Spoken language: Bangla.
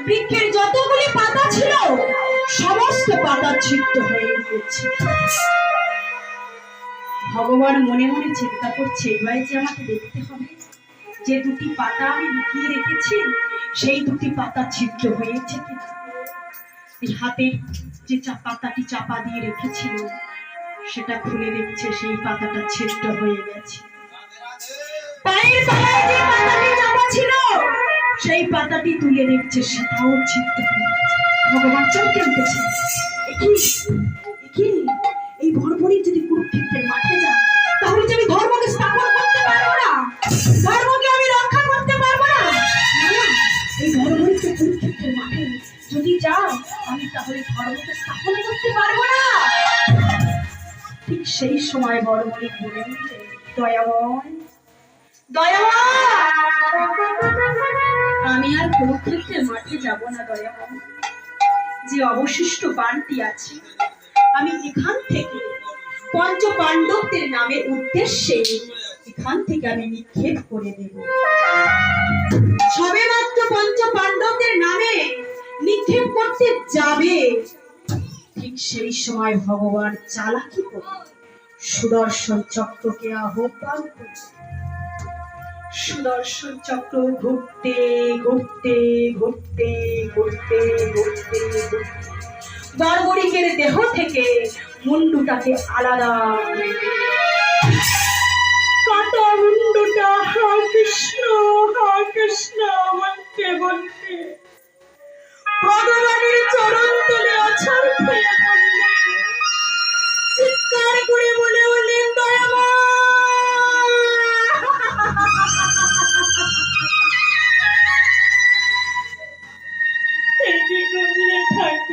বৃক্ষের যতগুলি পাতা ছিল সমস্ত পাতা ছিদ্র হয়ে গিয়েছে। ভগবান মনে মনে চিন্তা করছে, এবারে যে আমাকে দেখতে হবে, যে দুটি পাতা আমি লুকিয়ে রেখেছি সেই দুটি পাতা ছিদ্র হয়েছে কিনা। হাতের যে পাতাটি চাপা দিয়ে রেখেছিল সেটা খুলে দেখছে সেই পাতাটা ছিদ্র হয়ে গেছে। পায়ের তলায় যে পাতাটি চাপা ছিল সেই পাতাটি তুলে দেখছে সেটাও ছিদ্র হয়ে গেছে। ভগবান চমকে উঠেছে, এই ভরভরি যদি কুরুক্ষেত্রের মাঠে যায় তাহলে যে আমি ধর্মকে স্থাপন করতে পারবো না, ধর্মকে আমি রক্ষা করতে পারবো না। এই ভরভরি কুরুক্ষেত্রের মাঠে যদি যাই আমি তাহলে ধর্মকে স্থাপন করতে পারবো না। ঠিক সেই সময় ভরভরি বলে উঠে, দয়াময় দয়াময়, আমি আর কুরুক্ষেত্রের মাঠে যাব না দয়াময়। যে অবশিষ্ট বাণটি আছে আমি এখান থেকে পঞ্চ পাণ্ডবদের নামের উদ্দেশ্যে এখান থেকে আমি নিক্ষেপ করে দেব। সবে মাত্র পঞ্চ পাণ্ডবদের নামে নিক্ষেপ করতে যাবে, ঠিক সেই সময় ভগবান চালাকি করে সুদর্শন চক্রকে আহ্বান করে। সুদর্শন চক্র ঘুরতে ঘুরতে ঘুরতে ঘুরতে ঘুরতে ঘুরতে বর্বরিকের দেহ থেকে মুন্ডুটাকে আলাদা কাটা মুন্ডুটা হা কৃষ্ণ বলতে বলতে ভগবানের চরণ তলে আছাড় খেয়ে পড়লেন। চিৎকার করে বলে উঠলেন, দয়াময় ঠাকুর,